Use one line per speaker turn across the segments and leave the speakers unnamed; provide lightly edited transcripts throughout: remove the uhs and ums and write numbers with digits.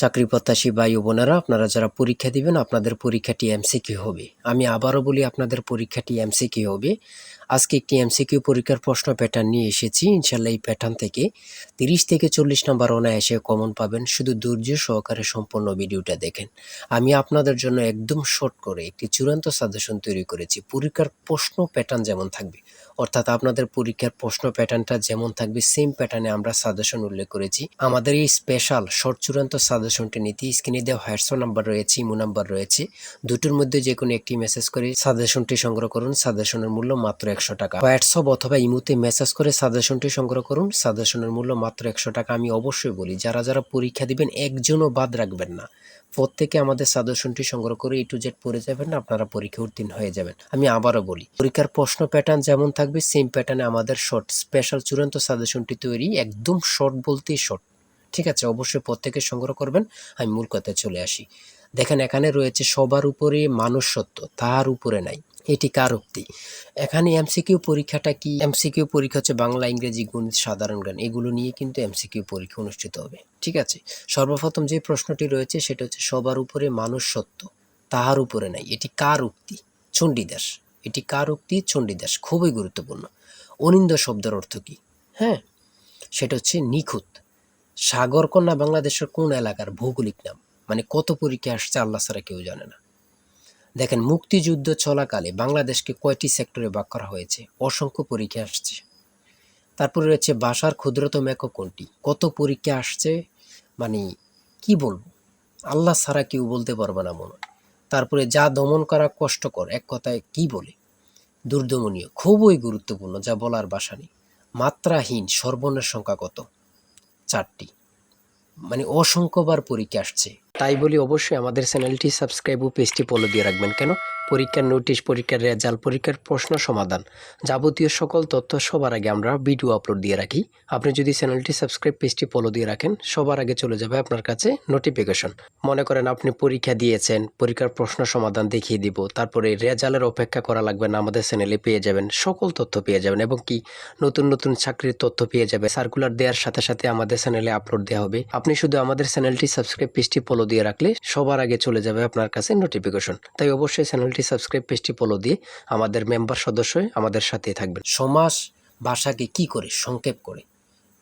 চাকরি প্রত্যাশী ভাই ও বোনেরা, আপনারা যারা পরীক্ষা দিবেন আপনাদের পরীক্ষাটি এমসিকিউ হবে। আমি আবারও বলি, আপনাদের পরীক্ষাটি এমসিকিউ হবে। আজকে একটি এমসিকিউ পরীক্ষার প্রশ্ন প্যাটার্ন নিয়ে এসেছি। ইনশাল্লাহ এই প্যাটার্ন থেকে 30 থেকে 40 নম্বর অনায়াসে কমন পাবেন। শুধু ধৈর্য সহকারে সম্পূর্ণ ভিডিওটা দেখেন। আমি আপনাদের জন্য একদম শর্ট করে একটি চূড়ান্ত সাজেশন তৈরি করেছি। পরীক্ষার প্রশ্ন প্যাটার্ন যেমন থাকবে, অর্থাৎ আপনাদের পরীক্ষার প্রশ্ন প্যাটার্নটা যেমন থাকবে সেম প্যাটার্নে আমরা সাজেশন উল্লেখ করেছি। আমাদের এই স্পেশাল শর্ট চূড়ান্ত সাজেশনটি নিতে স্ক্রিনে দেওয়া হোয়াটসঅ্যাপ নাম্বার রয়েছে, ইমো নাম্বার রয়েছে। দুটোর মধ্যে যে কোনো একটি মেসেজ করে সাজেশনটি সংগ্রহ করুন। সাজেশনের মূল্য মাত্র 100 টাকা। হোয়াটসঅ্যাপ অথবা ইমোতে মেসেজ করে সাজেশনটি সংগ্রহ করুন। সাজেশনের মূল্য মাত্র 100 টাকা। আমি অবশ্যই বলি, যারা যারা পরীক্ষা দিবেন একজনও বাদ রাখবেন না। প্রত্যেকে আমাদের সাজেশনটি সংগ্রহ করে A to Z পড়ে যাবেন, আপনারা পরীক্ষা উত্তীর্ণ হয়ে যাবেন। আমি আবারও বলি, পরীক্ষার প্রশ্ন প্যাটার্ন যেমন থাকবে সেম প্যাটার্নে আমাদের শর্ট স্পেশাল চূড়ান্ত সাজেশনটি তৈরি। একদম শর্ট বলতেই শর্ট, ঠিক আছে? অবশ্যই প্রত্যেকে সংগ্রহ করবেন। আমি মূল কথায় চলে আসি। দেখেন, এখানে রয়েছে সবার উপরে মানুষ সত্য, তার উপরে নাই। এটি কার উক্তি? এখানে এমসিকিউ পরীক্ষাটা কি? এমসিকিউ পরীক্ষা হচ্ছে বাংলা, ইংরেজি, গণিত, সাধারণ জ্ঞান, এগুলো নিয়ে কিন্তু এমসিকিউ পরীক্ষা অনুষ্ঠিত হবে, ঠিক আছে? সর্বপ্রথম যে প্রশ্নটি রয়েছে সেটা হচ্ছে সবার উপরে মানুষ সত্য, তাহার উপরে নাই। এটি কার উক্তি? চণ্ডীদাস। এটি কার উক্তি? চণ্ডীদাস। খুবই গুরুত্বপূর্ণ। অনিন্দ্য শব্দের অর্থ কি? হ্যাঁ, সেটা হচ্ছে নিখুঁত। সাগরকন্যা বাংলাদেশের কোন এলাকার ভৌগোলিক নাম? মানে কত পরীক্ষা আসছে আল্লাহ ছাড়া কেউ জানে না। দেখেন, মুক্তিযুদ্ধ চলাকালে বাংলাদেশকে কয়টি সেক্টরে ভাগ করা হয়েছে? অসংখ্য পরীক্ষা আসছে। তারপরে রয়েছে ভাষার ক্ষুদ্রতম একক কোনটি? কত পরীক্ষা আসছে, মানে কি বলবো, আল্লাহ ছাড়া কেউ বলতে পারবে না মনে হয়। তারপরে যা দমন করা কষ্টকর, এক কথায় কি বলে? দুর্দমনীয়। খুবই গুরুত্বপূর্ণ, যা বলার ভাষা নেই। মাত্রাহীন সর্বর্ণের সংখ্যা কত? 4টি। মানে অসংখ্যবার পরীক্ষা আসছে। তাই বলি অবশ্যই আমাদের চ্যানেলটি সাবস্ক্রাইব ও পেজটি ফলো দিয়ে রাখবেন। কেন? পরীক্ষার নোটিশ, পরীক্ষার রেজাল্ট, পরীক্ষার প্রশ্ন সমাধান, যাবতীয় সকল তথ্য সবার আগে আমরা ভিডিও আপলোড দিয়ে রাখি। আপনি যদি চ্যানেলটি সাবস্ক্রাইব, পেজটি ফলো দিয়ে রাখেন, সবার আগে চলে যাবে আপনার কাছে নোটিফিকেশন। মনে করেন আপনি পরীক্ষা দিয়েছেন, পরীক্ষার প্রশ্ন সমাধান দেখিয়ে দিব, তারপরে রেজাল্টের অপেক্ষা করা লাগবে না, আমাদের চ্যানেলে পেয়ে যাবেন, সকল তথ্য পেয়ে যাবেন। এবং কি, নতুন নতুন চাকরির তথ্য পেয়ে যাবে। সার্কুলার দেওয়ার সাথে সাথে আমাদের চ্যানেলে আপলোড দেওয়া হবে। আপনি শুধু আমাদের চ্যানেলটি সাবস্ক্রাইব, পেজটি ফলো দিয়ে রাখলে সবার আগে চলে যাবে আপনার কাছে নোটিফিকেশন। তাই অবশ্যই চ্যানেলটি সাবস্ক্রাইব, পেজটি ফলো দিয়ে আমাদের মেম্বার সদস্য হয়ে আমাদের সাথেই থাকবেন। সমাস ভাষাকে কি করে সংক্ষেপ করে?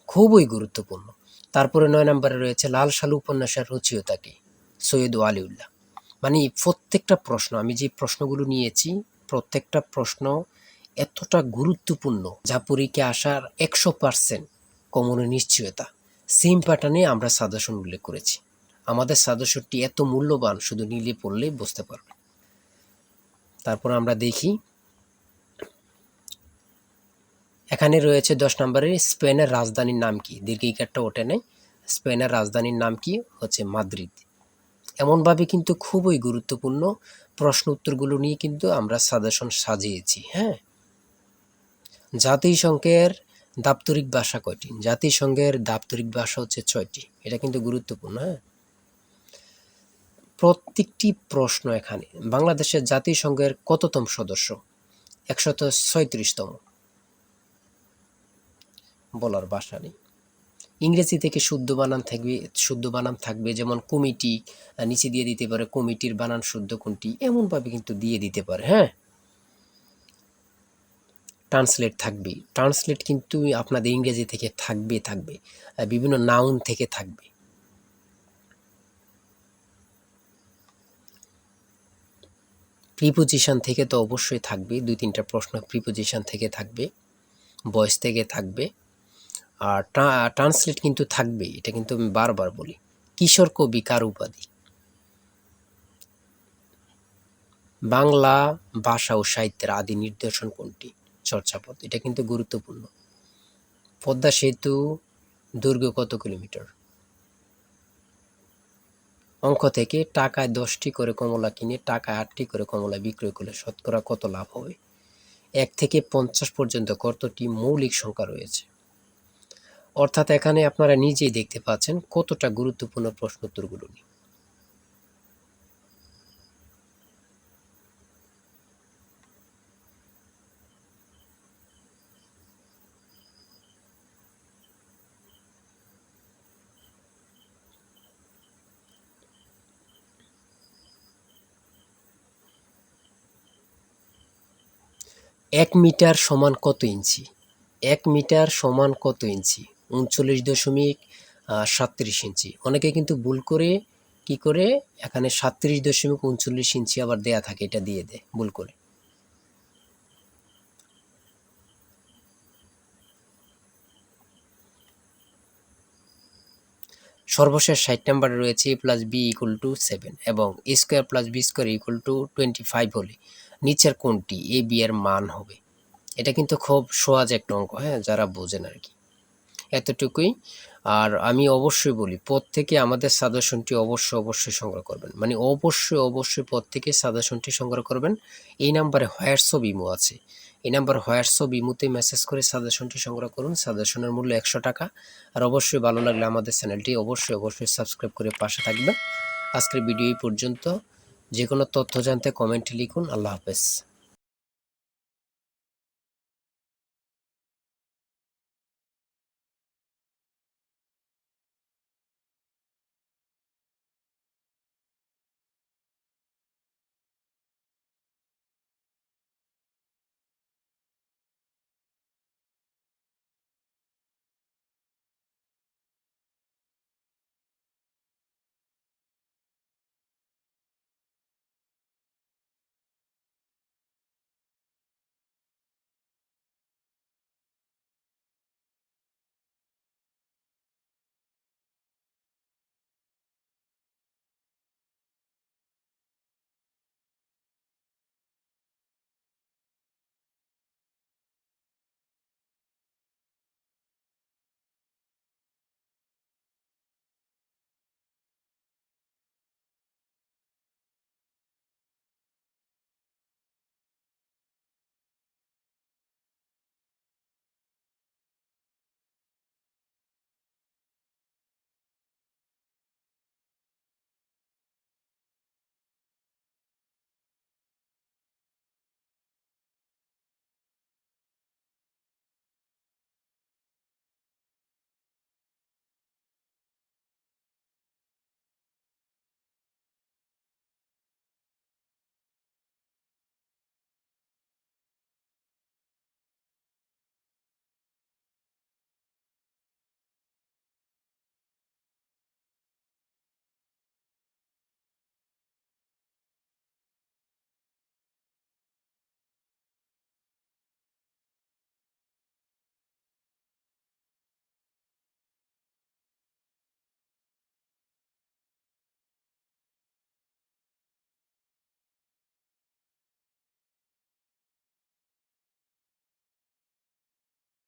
খুবই গুরুত্বপূর্ণ। তারপরে 9 নম্বরে রয়েছে লাল সালু উপন্যাসের রচয়িতা কে? সৈয়দ ওয়ালিউল্লাহ। মানে প্রত্যেকটা প্রশ্ন, আমি যে প্রশ্নগুলো নিয়েছি, প্রত্যেকটা প্রশ্ন এতটা গুরুত্বপূর্ণ যা পরীক্ষা আসার 100% কমনের নিশ্চয়তা। সেম প্যাটার্নে আমরা সাজেশন উল্লেখ করেছি। আমাদের সাজেশনটি এত মূল্যবান, শুধু নিলে পড়লেই বুঝতে পারবেন। তারপর আমরা দেখি, এখানে রয়েছে 10 নম্বরে স্পেনের রাজধানীর নাম কি? দীর্ঘিকারটা ওঠে নাই। স্পেনের রাজধানীর নাম কি? হচ্ছে মাদ্রিদ। এমনভাবে কিন্তু খুবই গুরুত্বপূর্ণ প্রশ্ন উত্তরগুলো নিয়ে কিন্তু আমরা সাজেশন সাজিয়েছি। হ্যাঁ, জাতিসংঘের দাপ্তরিক ভাষা কয়টি? জাতিসংঘের দাপ্তরিক ভাষা হচ্ছে 6টি। এটা কিন্তু গুরুত্বপূর্ণ। হ্যাঁ, প্রত্যেকটি প্রশ্ন এখানে বাংলাদেশের জাতিসংঘের কততম সদস্য? 136তম। বলার ভাষা নেই। ইংরেজি থেকে শুদ্ধ বানান থাকবে, যেমন কমিটি, নিচে দিয়ে দিতে পারে কমিটির বানান শুদ্ধ কোনটি, এমনভাবে কিন্তু দিয়ে দিতে পারে। হ্যাঁ, ট্রান্সলেট থাকবে। ট্রান্সলেট কিন্তু আপনাদের ইংরেজি থেকে থাকবে, বিভিন্ন নাউন থেকে থাকবে। প্রিপোজিশন থেকে তো অবশ্যই থাকবে, 2-3টা প্রশ্ন প্রিপোজিশন থেকে থাকবে, ভয়েস থেকে থাকবে। আর ট্রান্সলেট কিন্তু থাকবে, এটা কিন্তু আমি বারবার বলি। কিশোর কবি কার উপাধি? বাংলা ভাষা ও সাহিত্যের আদি নিদর্শন কোনটি? চর্যাপদ। এটা কিন্তু গুরুত্বপূর্ণ। পদ্মা সেতু দৈর্ঘ্য কত কিলোমিটার? অঙ্ক থেকে টাকায় 10টি করে কমলা কিনে টাকায় 8টি করে কমলা বিক্রয় করলে শতকরা কত লাভ হবে? 1 থেকে 50 পর্যন্ত কতটি মৌলিক সংখ্যা রয়েছে? অর্থাৎ এখানে আপনারা নিজেই দেখতে পাচ্ছেন কতটা গুরুত্বপূর্ণ প্রশ্ন উত্তরগুলো নিয়ে। 1 মিটার সমান কত ইঞ্চি? 1 মিটার সমান কত ইঞ্চি? 39.37 ইঞ্চি। অনেকে কিন্তু ভুল করে কি করে এখানে 37.39 ইঞ্চি আবার দেয়া থাকে, এটা দিয়ে দেয় ভুল করে। সর্বশেষ 60 নম্বরে রয়েছে a plus b equal to 7 এবং a square plus b square equal to 25 হলে নিচের কোনটি এ বি এর মান হবে? এটা কিন্তু খুব সহজ একটা অঙ্ক, হ্যাঁ, যারা বোঝেন আর কি, এতটুকুই। আর আমি অবশ্যই বলি প্রত্যেকে আমাদের সাজেশনটি অবশ্যই সংগ্রহ করবেন, মানে অবশ্যই প্রত্যেকে সাজেশনটি সংগ্রহ করবেন। এই নাম্বারে হোয়াটসঅ্যাপ ইমো আছে, এই নাম্বার হোয়াটসঅ্যাপ ইমোতে মেসেজ করে সাজেশনটি সংগ্রহ করুন। সাজেশনের মূল্য 100 টাকা। আর অবশ্যই ভালো লাগলে আমাদের চ্যানেলটি অবশ্যই সাবস্ক্রাইব করে পাশে থাকবেন। আজকের ভিডিও এই পর্যন্ত। যে কোনো তথ্য জানতে কমেন্টে লিখুন। আল্লাহ হাফেজ।